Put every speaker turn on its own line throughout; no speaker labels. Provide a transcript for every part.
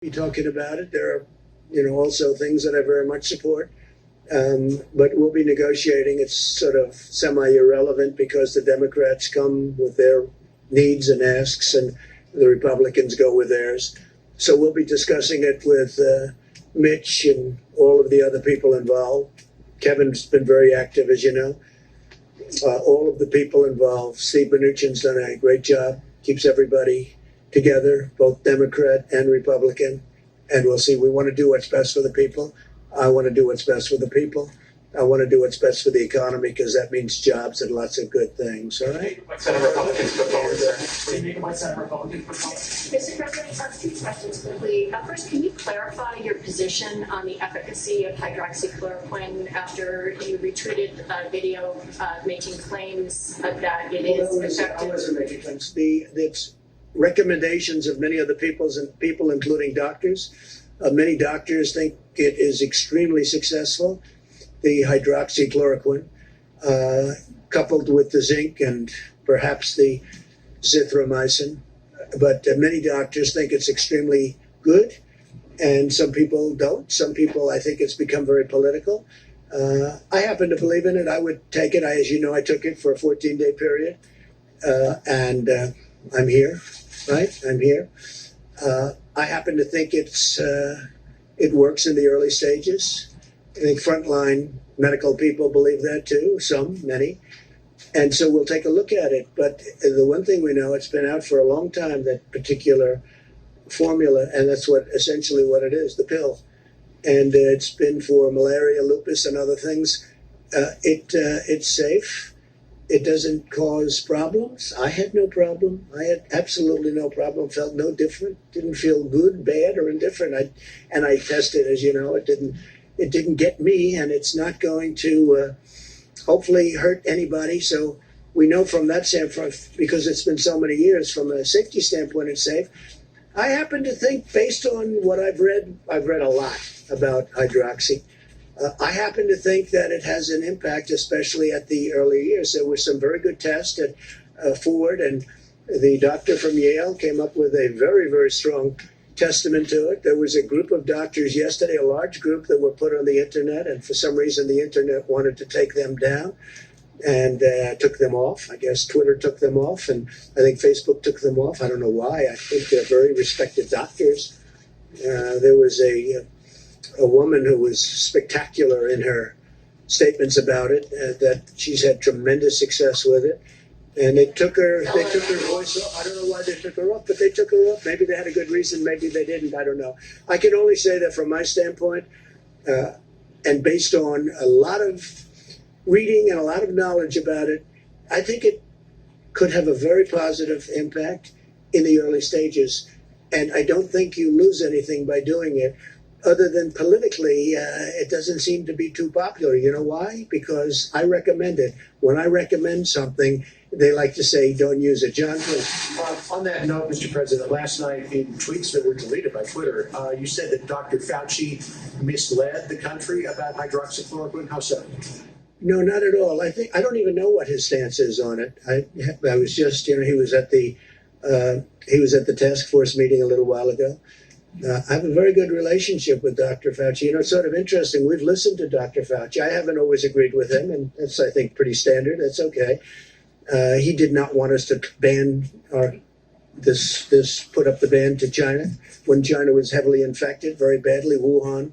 Be talking about it. There are, also things that I very much support. But we'll be negotiating. It's sort of semi-irrelevant because the Democrats come with their needs and asks, and the Republicans go with theirs. So we'll be discussing it with Mitch and all of the other people involved. Kevin's been very active, as you know. All of the people involved. Steve Mnuchin's done a great job. Keeps everybody together, both Democrat and Republican. And we'll see. We want to do what's best for the people. I want to do what's best for the people. I want to do what's best for the economy because that means jobs and lots of good things. All right?
Senate Republicans put forward, sir. What do you make of Senate Republicans put forward?
Mr. President, two questions quickly. First, can you clarify your position on the efficacy of hydroxychloroquine after you retweeted a video making claims that it is effective?
I wasn't making claims. It's recommendations of many other people, including doctors. Many doctors think it is extremely successful. The hydroxychloroquine, coupled with the zinc and perhaps the zithromycin. But many doctors think it's extremely good, and some people don't. Some people, I think it's become very political. I happen to believe in it. I would take it. As you know, I took it for a 14-day period, and I'm here, right? I'm here. I happen to think it works in the early stages. I think frontline medical people believe that too, many. And so we'll take a look at it. But the one thing we know, it's been out for a long time, that particular formula, and that's essentially what it is, the pill. And it's been for malaria, lupus, and other things. It's safe. It doesn't cause problems. I had no problem. I had absolutely no problem. Felt no different. Didn't feel good, bad, or indifferent. I tested, as you know. It didn't get me, and it's not going to hopefully hurt anybody. So we know from that standpoint, because it's been so many years, from a safety standpoint, it's safe. I happen to think, based on what I've read a lot about hydroxy. I happen to think that it has an impact, especially at the early years. There were some very good tests at Ford, and the doctor from Yale came up with a very, very strong testament to it. There was a group of doctors yesterday, a large group, that were put on the internet, and for some reason the internet wanted to take them down and took them off. I guess Twitter took them off, and I think Facebook took them off. I don't know why. I think they're very respected doctors. There was a woman who was spectacular in her statements about it, that she's had tremendous success with it. And they took her voice off. I don't know why they took her off, but they took her off. Maybe they had a good reason, maybe they didn't. I don't know. I can only say that from my standpoint, and based on a lot of reading and a lot of knowledge about it, I think it could have a very positive impact in the early stages. And I don't think you lose anything by doing it. Other than politically, it doesn't seem to be too popular. You know why? Because I recommend it. When I recommend something, they like to say, don't use it. John, please.
On that note, Mr. President, last night in tweets that were deleted by Twitter, you said that Dr. Fauci misled the country about hydroxychloroquine. How so?
No, not at all. I don't even know what his stance is on it. I was just, he was at the task force meeting a little while ago. I have a very good relationship with Dr. Fauci. It's sort of interesting. We've listened to Dr. Fauci. I haven't always agreed with him, and that's, I think, pretty standard. That's okay. He did not want us to ban put up the ban to China when China was heavily infected, very badly, Wuhan.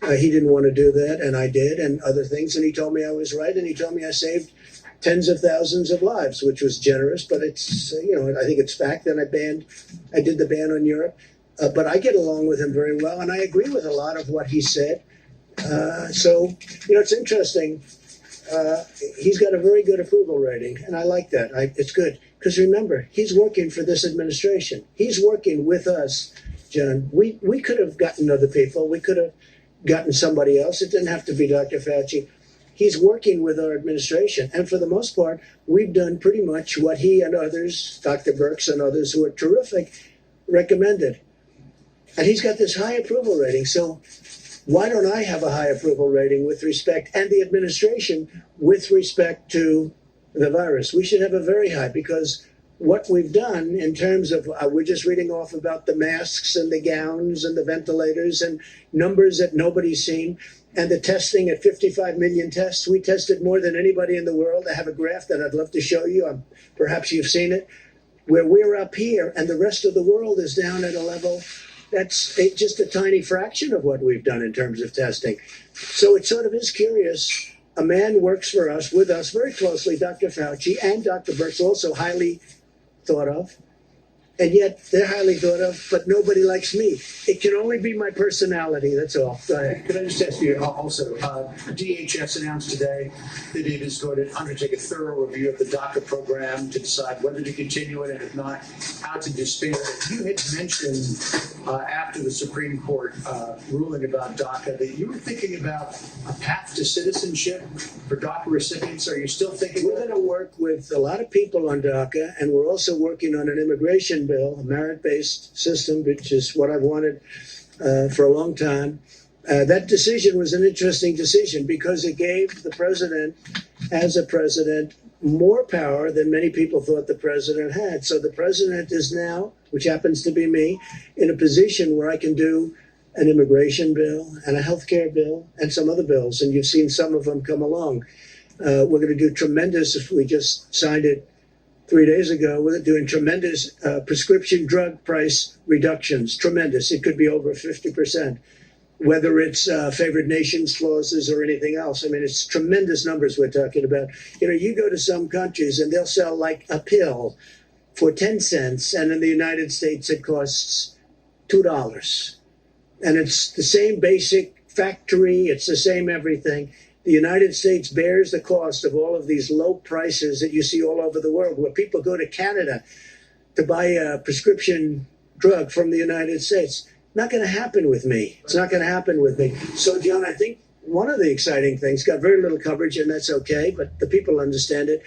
He didn't want to do that, and I did, and other things. And he told me I was right, and he told me I saved tens of thousands of lives, which was generous. But it's, I think it's fact that I did the ban on Europe. But I get along with him very well, and I agree with a lot of what he said. So, it's interesting. He's got a very good approval rating, and I like that. It's good. Because remember, he's working for this administration. He's working with us, John. We could have gotten other people. We could have gotten somebody else. It didn't have to be Dr. Fauci. He's working with our administration. And for the most part, we've done pretty much what he and others, Dr. Birx and others who are terrific, recommended. And he's got this high approval rating. So why don't I have a high approval rating with respect, and the administration with respect to the virus? We should have a very high, because what we've done in terms of, we're just reading off about the masks and the gowns and the ventilators and numbers that nobody's seen, and the testing at 55 million tests. We tested more than anybody in the world. I have a graph that I'd love to show you. Perhaps you've seen it, where we're up here and the rest of the world is down at a level that's just a tiny fraction of what we've done in terms of testing. So it sort of is curious. A man works for us, with us very closely, Dr. Fauci, and Dr. Birx, also highly thought of. And yet they're highly thought of, but nobody likes me. It can only be my personality, that's all. Go ahead.
Could I just ask you also, DHS announced today that it is going to undertake a thorough review of the DACA program to decide whether to continue it, and if not, how to disband it. You had mentioned after the Supreme Court ruling about DACA that you were thinking about a path to citizenship for DACA recipients. Are you still thinking
We're going to work with a lot of people on DACA, and we're also working on an immigration bill, a merit-based system, which is what I've wanted for a long time. That decision was an interesting decision because it gave the president, as a president, more power than many people thought the president had. So the president is now, which happens to be me, in a position where I can do an immigration bill and a health care bill and some other bills. And you've seen some of them come along. We're going to do tremendous, if we just signed it 3 days ago, we're doing tremendous prescription drug price reductions. Tremendous. It could be over 50%, whether it's favored nations clauses or anything else. I mean, it's tremendous numbers we're talking about. You go to some countries and they'll sell like a pill for 10 cents, and in the United States it costs $2. And it's the same basic factory, it's the same everything. The United States bears the cost of all of these low prices that you see all over the world, where people go to Canada to buy a prescription drug from the United States. Not going to happen with me. It's not going to happen with me. So, John, I think one of the exciting things, got very little coverage, and that's okay, but the people understand it.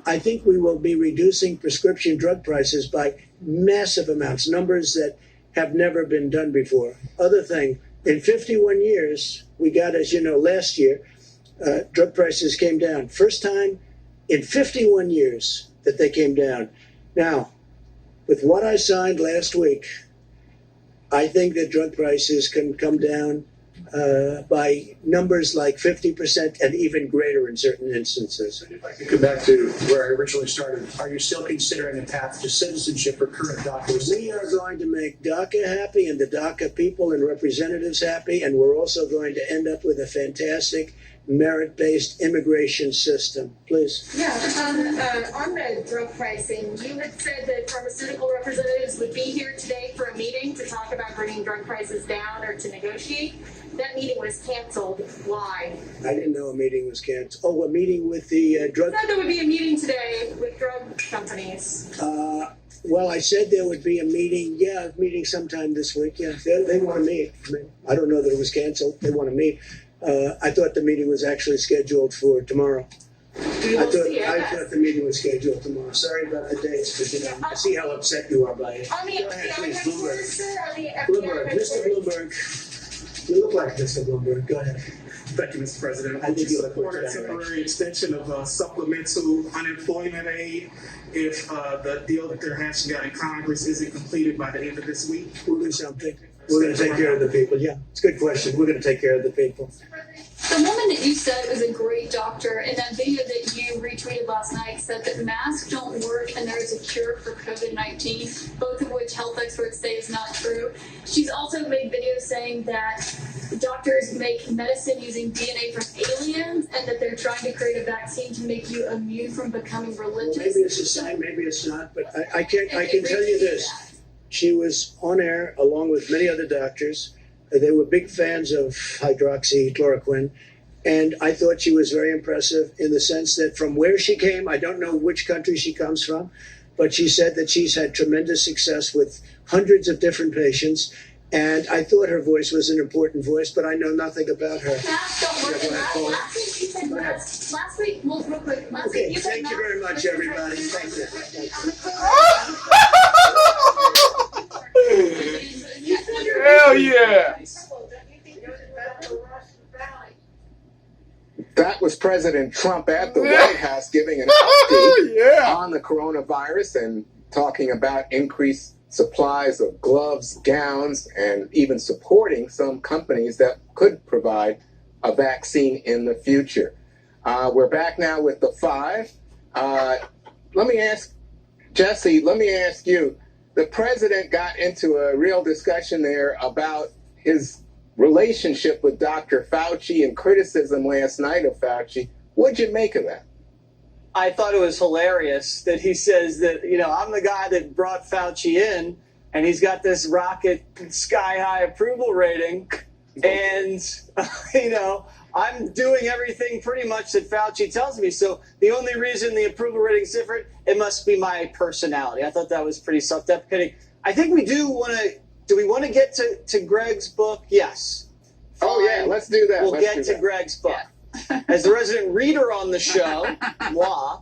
I think we will be reducing prescription drug prices by massive amounts, numbers that have never been done before. Other thing, in 51 years, we got, as you know, last year, drug prices came down. First time in 51 years that they came down. Now, with what I signed last week, I think that drug prices can come down by numbers like 50% and even greater in certain instances.
If I could come back to where I originally started, are you still considering a path to citizenship for current DACA?
We are going to make DACA happy and the DACA people and representatives happy, and we're also going to end up with a fantastic merit-based immigration system. Please.
Yeah, on the drug pricing, you had said that pharmaceutical representatives would be here today for a meeting to talk about bringing drug prices down or to negotiate. That meeting was canceled. Why?
I didn't know a meeting was canceled. Oh, a meeting with the drug...
You said there would be a meeting today with drug companies.
Well, I said there would be a meeting sometime this week. Yeah, they want to meet. I don't know that it was canceled. They want to meet. I thought the meeting was actually scheduled for tomorrow. I thought the meeting was scheduled tomorrow. Sorry about the dates, but I see how upset you are by it.
On the
Please,
FBI
Bloomberg, Mr. Bloomberg, you look like Mr. Bloomberg. Go ahead.
Thank you, Mr. President.
I
Would
think
you
you look
support a
like that,
temporary extension of supplemental unemployment aid if the deal that they're hashing out in Congress isn't completed by the end of this week?
We'll do something. We're going to take care of the people. Yeah, it's a good question. We're going to take care of the people.
The woman that you said was a great doctor in that video that you retweeted last night said that masks don't work and there is a cure for COVID-19, both of which health experts say is not true. She's also made videos saying that doctors make medicine using DNA from aliens and that they're trying to create a vaccine to make you immune from becoming religious.
Well, maybe it's a sign, maybe it's not, but I can tell you this. She was on air along with many other doctors. They were big fans of hydroxychloroquine, and I thought she was very impressive in the sense that from where she came, I don't know which country she comes from, but she said that she's had tremendous success with hundreds of different patients, and I thought her voice was an important voice, but I know nothing about her.
Masks don't work. Last week you said last week, well, real quick. Last
Okay,
week you said
thank you very much, everybody. Thank you.
Hell yeah! That was President Trump at the White House giving an update on the coronavirus and talking about increased supplies of gloves, gowns, and even supporting some companies that could provide a vaccine in the future. We're back now with the five. Let me ask, Jesse, let me ask you, the president got into a real discussion there about his relationship with Dr. Fauci and criticism last night of Fauci. What'd you make of that?
I thought it was hilarious that he says that, I'm the guy that brought Fauci in and he's got this rocket sky high approval rating. And, I'm doing everything pretty much that Fauci tells me. So the only reason the approval rating is different, it must be my personality. I thought that was pretty self-deprecating. I think we do we want to get to Greg's book? Yes. Fine.
Oh, yeah, let's do that.
We'll get to Greg's book. Yeah. As the resident reader on the show, moi,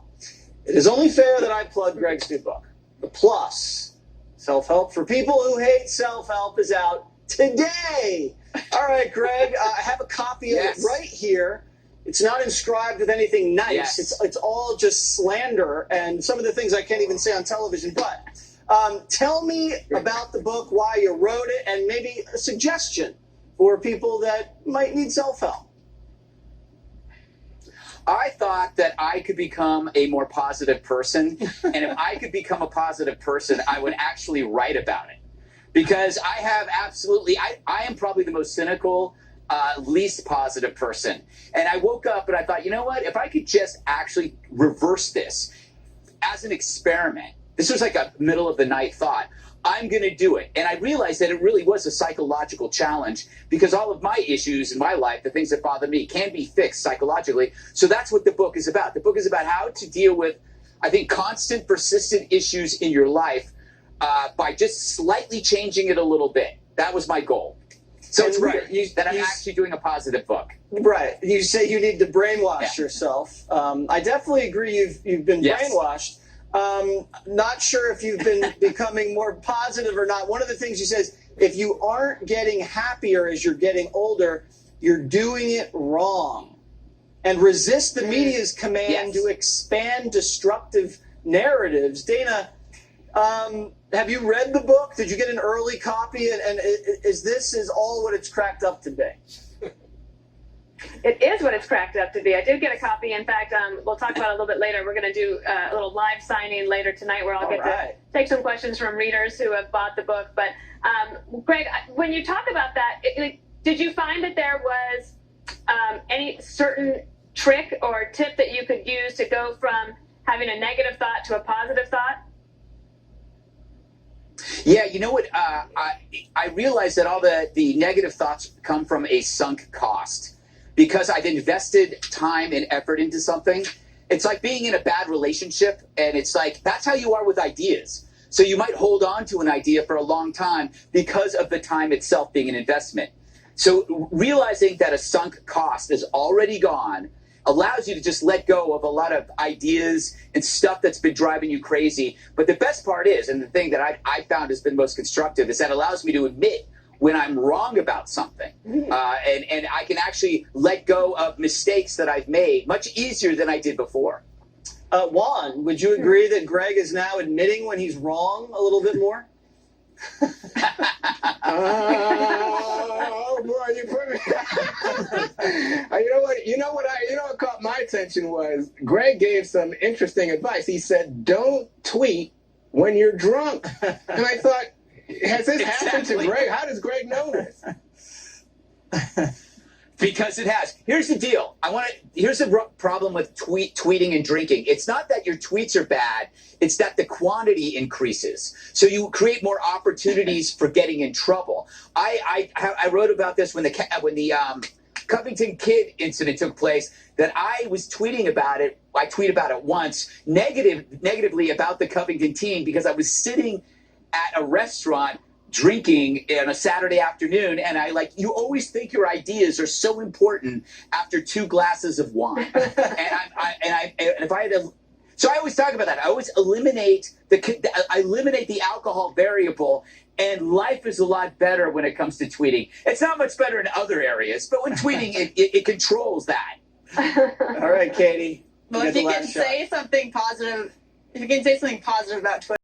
it is only fair that I plug Greg's new book. The Plus, Self-Help for People Who Hate Self-Help, is out today. All right, Greg, I have a copy of it right here. It's not inscribed with anything nice.
Yes.
It's all just slander and some of the things I can't even say on television. But tell me about the book, why you wrote it, and maybe a suggestion for people that might need self-help.
I thought that I could become a more positive person. And if I could become a positive person, I would actually write about it. Because I have I am probably the most cynical, least positive person. And I woke up and I thought, you know what? If I could just actually reverse this as an experiment, this was like a middle of the night thought, I'm going to do it. And I realized that it really was a psychological challenge because all of my issues in my life, the things that bother me, can be fixed psychologically. So that's what the book is about. The book is about how to deal with, I think, constant, persistent issues in your life by just slightly changing it a little bit. That was my goal. So it's
right.
that I'm actually doing a positive book.
Right. You say you need to brainwash yourself. I definitely agree you've been brainwashed. Not sure if you've been becoming more positive or not. One of the things you say is if you aren't getting happier as you're getting older, you're doing it wrong. And resist the media's command to expand destructive narratives. Dana, have you read the book? Did you get an early copy? And is all what it's cracked up to be?
It is what it's cracked up to be. I did get a copy. In fact, we'll talk about it a little bit later. We're going to do a little live signing later tonight where I'll get to take some questions from readers who have bought the book. But Greg, when you talk about that, did you find that there was any certain trick or tip that you could use to go from having a negative thought to a positive thought?
Yeah, you know what? I realized that all the negative thoughts come from a sunk cost. Because I've invested time and effort into something. It's like being in a bad relationship, and it's like, that's how you are with ideas. So you might hold on to an idea for a long time because of the time itself being an investment. So realizing that a sunk cost is already gone allows you to just let go of a lot of ideas and stuff that's been driving you crazy. But the best part is, and the thing that I found has been most constructive, is that it allows me to admit when I'm wrong about something. And I can actually let go of mistakes that I've made much easier than I did before.
Juan, would you agree that Greg is now admitting when he's wrong a little bit more?
Oh boy, you put me. You know what caught my attention was Greg gave some interesting advice. He said, "Don't tweet when you're drunk," and I thought, has this happened to Greg? How does Greg know this?
Because it has. Here's the deal. Here's the problem with tweeting and drinking. It's not that your tweets are bad. It's that the quantity increases. So you create more opportunities for getting in trouble. I wrote about this when the Covington Kid incident took place, that I was tweeting about it. I tweeted about it once, negatively about the Covington team, because I was sitting at a restaurant drinking on a Saturday afternoon, and you always think your ideas are so important after 2 glasses of wine. So I always talk about that. I always eliminate the alcohol variable, and life is a lot better when it comes to tweeting. It's not much better in other areas, but when tweeting, it controls that.
All right, Katie.
Well, if you can say something positive, about Twitter.